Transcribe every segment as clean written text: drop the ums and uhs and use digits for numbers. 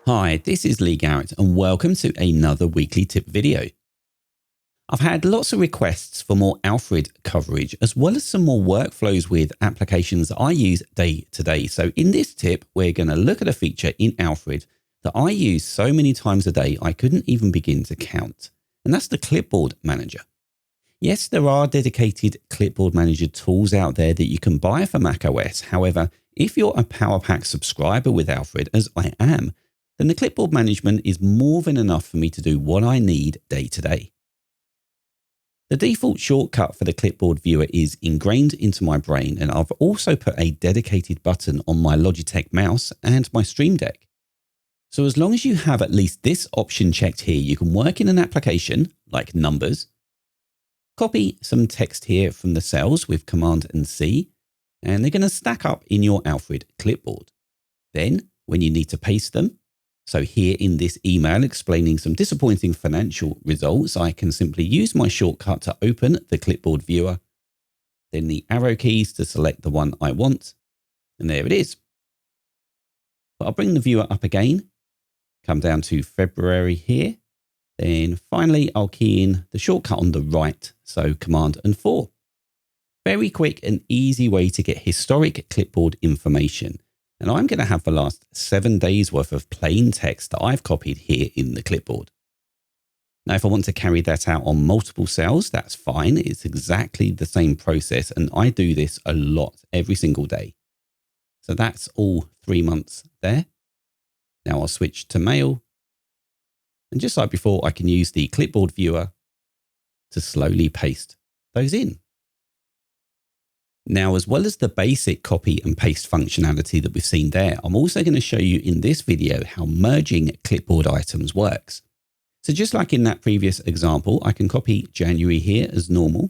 Hi, this is Lee Garrett and welcome to another weekly tip video. I've had lots of requests for more Alfred coverage as well as some more workflows with applications that I use day to day. So in this tip, we're going to look at a feature in Alfred that I use so many times a day I couldn't even begin to count. And that's the Clipboard Manager. Yes, there are dedicated Clipboard Manager tools out there that you can buy for macOS. However, if you're a Power Pack subscriber with Alfred, as I am, then the clipboard management is more than enough for me to do what I need day to day. The default shortcut for the clipboard viewer is ingrained into my brain, and I've also put a dedicated button on my Logitech mouse and my Stream Deck. So as long as you have at least this option checked here, you can work in an application like Numbers, copy some text here from the cells with Command and C, and they're going to stack up in your Alfred clipboard. Then when you need to paste them, so here in this email explaining some disappointing financial results, I can simply use my shortcut to open the clipboard viewer, then the arrow keys to select the one I want, and there it is. But I'll bring the viewer up again, come down to February here, then finally I'll key in the shortcut on the right, so Command and 4. Very quick and easy way to get historic clipboard information. And I'm going to have the last 7 days worth of plain text that I've copied here in the clipboard. Now, if I want to carry that out on multiple cells, that's fine. It's exactly the same process. And I do this a lot every single day. So that's all 3 months there. Now I'll switch to mail. And just like before, I can use the clipboard viewer to slowly paste those in. Now, as well as the basic copy and paste functionality that we've seen there, I'm also going to show you in this video how merging clipboard items works. So just like in that previous example, I can copy January here as normal.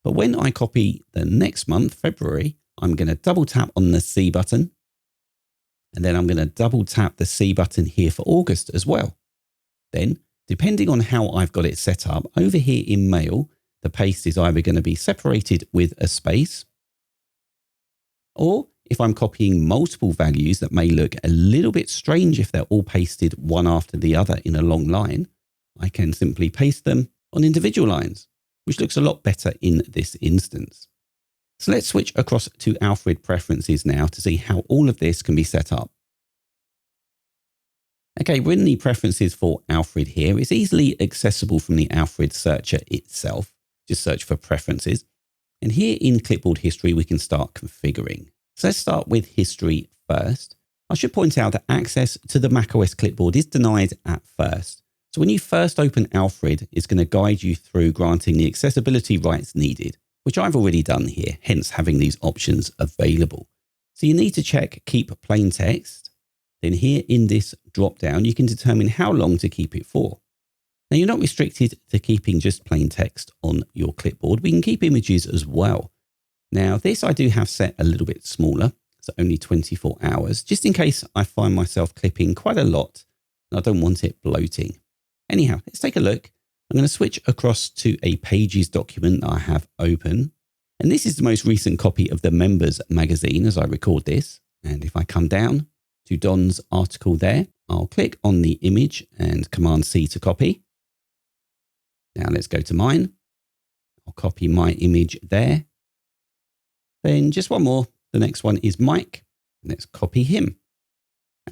But when I copy the next month, February, I'm going to double tap on the C button. And then I'm going to double tap the C button here for August as well. Then, depending on how I've got it set up, over here in Mail, the paste is either going to be separated with a space, or if I'm copying multiple values that may look a little bit strange if they're all pasted one after the other in a long line, I can simply paste them on individual lines, which looks a lot better in this instance. So let's switch across to Alfred preferences now to see how all of this can be set up. Okay, we're in the preferences for Alfred here. It's easily accessible from the Alfred searcher itself. Just search for preferences. And here in clipboard history, we can start configuring. So let's start with history first. I should point out that access to the macOS clipboard is denied at first. So when you first open Alfred, it's going to guide you through granting the accessibility rights needed, which I've already done here, hence having these options available. So you need to check keep plain text. Then here in this drop down, you can determine how long to keep it for. Now, you're not restricted to keeping just plain text on your clipboard. We can keep images as well. Now, this I do have set a little bit smaller, so only 24 hours, just in case I find myself clipping quite a lot and I don't want it bloating. Anyhow, let's take a look. I'm going to switch across to a Pages document that I have open. And this is the most recent copy of the Members magazine as I record this. And if I come down to Don's article there, I'll click on the image and Command C to copy. Now let's go to mine. I'll copy my image there. Then just one more. The next one is Mike. Let's copy him.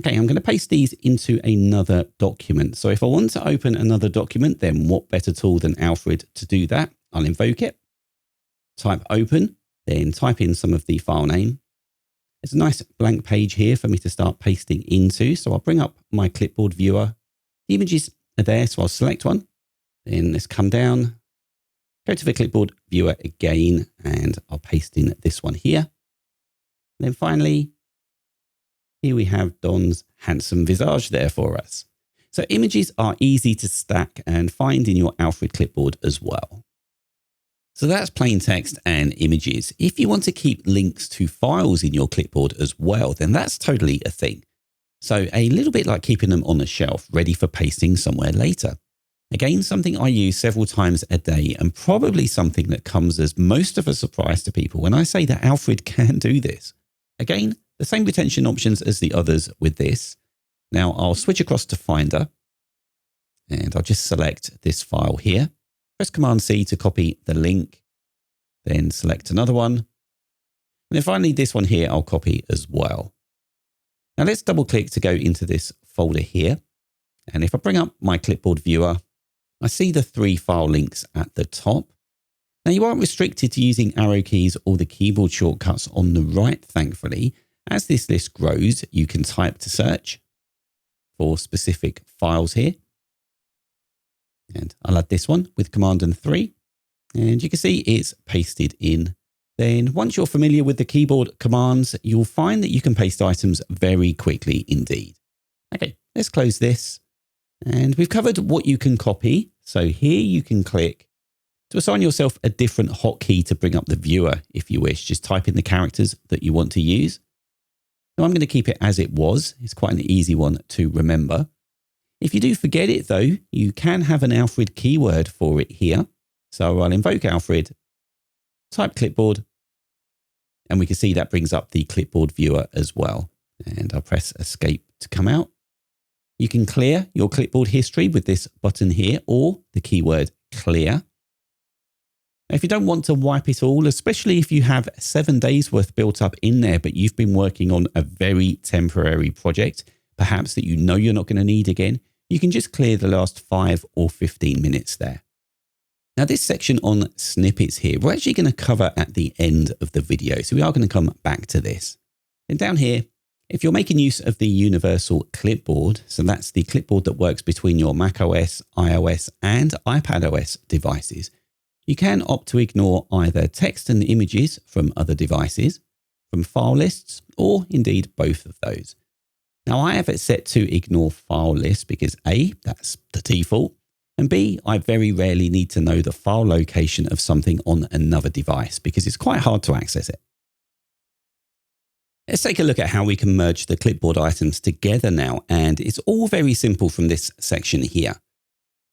Okay, I'm going to paste these into another document. So if I want to open another document, then what better tool than Alfred to do that? I'll invoke it. Type open, then type in some of the file name. There's a nice blank page here for me to start pasting into. So I'll bring up my clipboard viewer. The images are there, so I'll select one. Then let's come down, go to the clipboard viewer again, and I'll paste in this one here. And then finally, here we have Don's handsome visage there for us. So images are easy to stack and find in your Alfred clipboard as well. So that's plain text and images. If you want to keep links to files in your clipboard as well, then that's totally a thing. So a little bit like keeping them on a shelf, ready for pasting somewhere later. Again, something I use several times a day and probably something that comes as most of a surprise to people when I say that Alfred can do this. Again, the same retention options as the others with this. Now I'll switch across to Finder and I'll just select this file here. Press Command C to copy the link, then select another one. And then finally this one here I'll copy as well. Now let's double click to go into this folder here. And if I bring up my clipboard viewer, I see the 3 file links at the top. Now you aren't restricted to using arrow keys or the keyboard shortcuts on the right, thankfully. As this list grows, you can type to search for specific files here. And I'll add this one with Command and 3. And you can see it's pasted in. Then once you're familiar with the keyboard commands, you'll find that you can paste items very quickly indeed. Okay, let's close this. And we've covered what you can copy. So here you can click to assign yourself a different hotkey to bring up the viewer if you wish. Just type in the characters that you want to use. Now I'm going to keep it as it was. It's quite an easy one to remember. If you do forget it though, you can have an Alfred keyword for it here. So I'll invoke Alfred, type clipboard, and we can see that brings up the clipboard viewer as well. And I'll press escape to come out. You can clear your clipboard history with this button here or the keyword clear. If you don't want to wipe it all, especially if you have 7 days worth built up in there, but you've been working on a very temporary project, perhaps that you know you're not going to need again, you can just clear the last 5 or 15 minutes there. Now this section on snippets here, we're actually going to cover at the end of the video. So we are going to come back to this. And down here, if you're making use of the universal clipboard, so that's the clipboard that works between your macOS, iOS and iPadOS devices, you can opt to ignore either text and images from other devices, from file lists, or indeed both of those. Now I have it set to ignore file lists because A, that's the default, and B, I very rarely need to know the file location of something on another device because it's quite hard to access it. Let's take a look at how we can merge the clipboard items together now, and it's all very simple from this section here.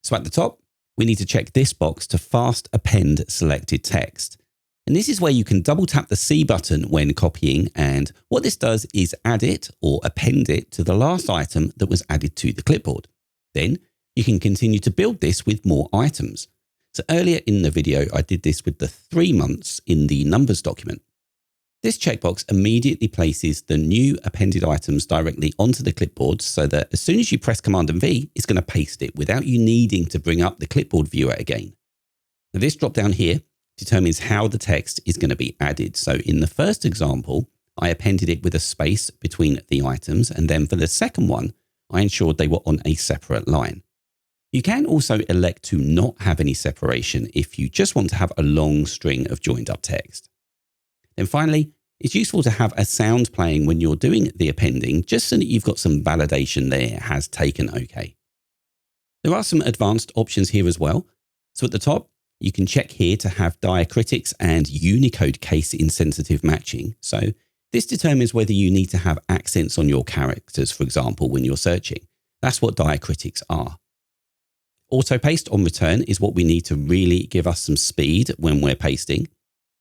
So at the top, we need to check this box to fast append selected text. And this is where you can double tap the C button when copying, and what this does is add it or append it to the last item that was added to the clipboard. Then you can continue to build this with more items. So earlier in the video, I did this with the 3 months in the numbers document. This checkbox immediately places the new appended items directly onto the clipboard so that as soon as you press Command and V, it's going to paste it without you needing to bring up the clipboard viewer again. Now this drop down here determines how the text is going to be added. So in the first example, I appended it with a space between the items, and then for the second one, I ensured they were on a separate line. You can also elect to not have any separation if you just want to have a long string of joined up text. Then finally, it's useful to have a sound playing when you're doing the appending, just so that you've got some validation there it has taken okay. There are some advanced options here as well. So at the top, you can check here to have diacritics and Unicode case insensitive matching. So this determines whether you need to have accents on your characters, for example, when you're searching. That's what diacritics are. Auto paste on return is what we need to really give us some speed when we're pasting.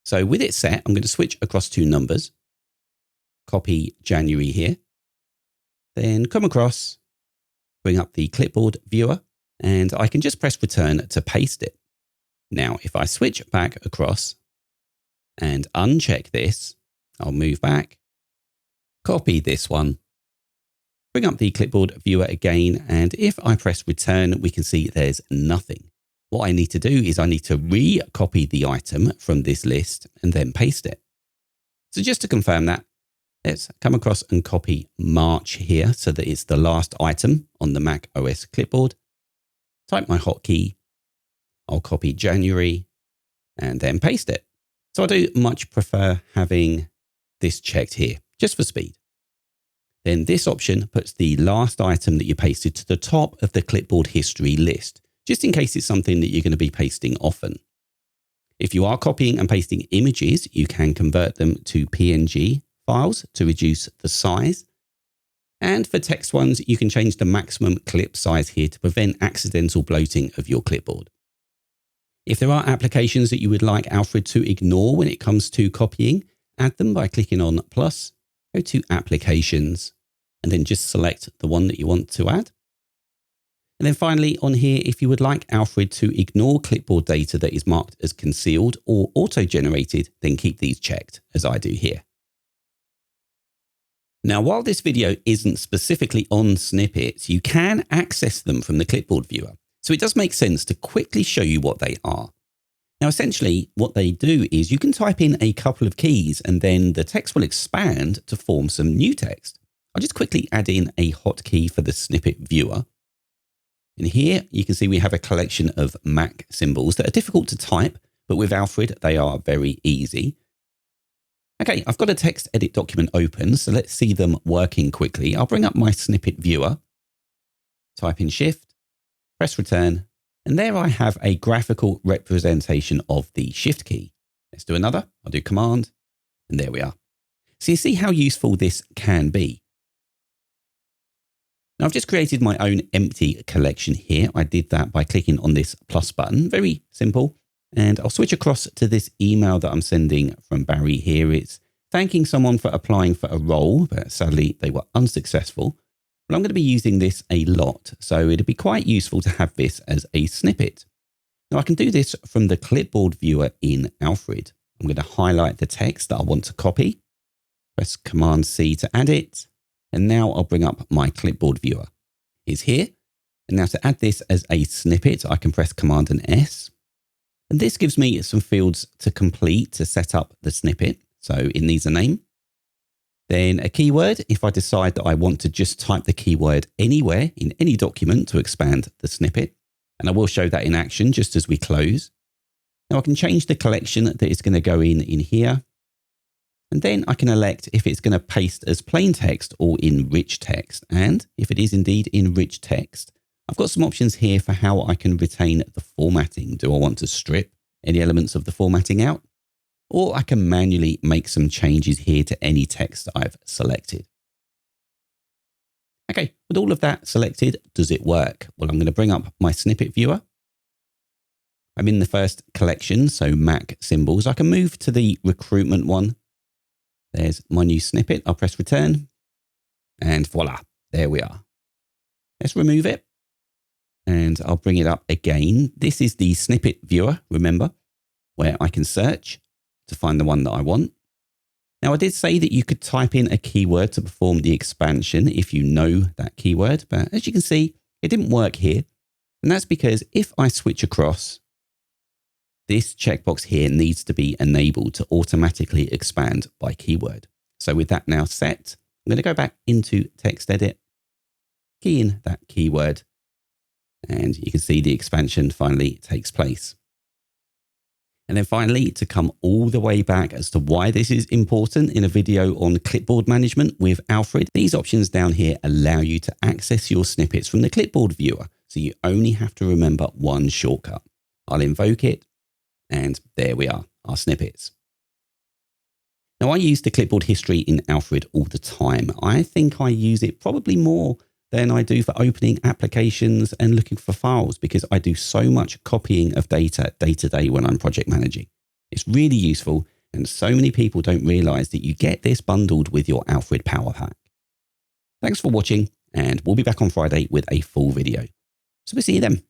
So with it set, I'm going to switch across to numbers, copy January here, then come across, bring up the clipboard viewer, and I can just press return to paste it. Now, if I switch back across and uncheck this, I'll move back, copy this one, bring up the clipboard viewer again, and if I press return, we can see there's nothing. What I need to do is I need to re-copy the item from this list and then paste it. So just to confirm that, let's come across and copy March here so that it's the last item on the Mac OS clipboard. Type my hotkey. I'll copy January and then paste it. So I do much prefer having this checked here just for speed. Then this option puts the last item that you pasted to the top of the clipboard history list, just in case it's something that you're going to be pasting often. If you are copying and pasting images, you can convert them to PNG files to reduce the size. And for text ones, you can change the maximum clip size here to prevent accidental bloating of your clipboard. If there are applications that you would like Alfred to ignore when it comes to copying, add them by clicking on plus, go to Applications, and then just select the one that you want to add. And then finally on here, if you would like Alfred to ignore clipboard data that is marked as concealed or auto-generated, then keep these checked, as I do here. Now, while this video isn't specifically on snippets, you can access them from the clipboard viewer. So it does make sense to quickly show you what they are. Now, essentially what they do is you can type in a couple of keys and then the text will expand to form some new text. I'll just quickly add in a hotkey for the snippet viewer. And here you can see we have a collection of Mac symbols that are difficult to type, but with Alfred, they are very easy. Okay, I've got a text edit document open, so let's see them working quickly. I'll bring up my snippet viewer, type in Shift, press Return, and there I have a graphical representation of the Shift key. Let's do another. I'll do Command, and there we are. So you see how useful this can be. Now I've just created my own empty collection here. I did that by clicking on this plus button. Very simple. And I'll switch across to this email that I'm sending from Barry here. It's thanking someone for applying for a role, but sadly they were unsuccessful. But I'm going to be using this a lot, so it'd be quite useful to have this as a snippet. Now I can do this from the clipboard viewer in Alfred. I'm going to highlight the text that I want to copy, press Command C to add it, and now I'll bring up my clipboard viewer. It's here. And now to add this as a snippet, I can press Command and S. And this gives me some fields to complete to set up the snippet. So it needs a name. Then a keyword, if I decide that I want to just type the keyword anywhere in any document to expand the snippet. And I will show that in action just as we close. Now I can change the collection that it's going to go in here. And then I can elect if it's going to paste as plain text or in rich text. And if it is indeed in rich text, I've got some options here for how I can retain the formatting. Do I want to strip any elements of the formatting out? Or I can manually make some changes here to any text that I've selected. Okay, with all of that selected, does it work? Well, I'm going to bring up my snippet viewer. I'm in the first collection, so Mac symbols. I can move to the recruitment one. There's my new snippet. I'll press Return. And voila, there we are. Let's remove it. And I'll bring it up again. This is the snippet viewer, remember, where I can search to find the one that I want. Now, I did say that you could type in a keyword to perform the expansion if you know that keyword, but as you can see, it didn't work here. And that's because if I switch across, this checkbox here needs to be enabled to automatically expand by keyword. So with that now set, I'm going to go back into text edit, key in that keyword, and you can see the expansion finally takes place. And then finally, to come all the way back as to why this is important in a video on clipboard management with Alfred, these options down here allow you to access your snippets from the clipboard viewer. So you only have to remember one shortcut. I'll invoke it, and there we are, our snippets. Now I use the clipboard history in Alfred all the time. I think I use it probably more than I do for opening applications and looking for files because I do so much copying of data day to day when I'm project managing. It's really useful and so many people don't realize that you get this bundled with your Alfred Power Pack. Thanks for watching and we'll be back on Friday with a full video. So we'll see you then.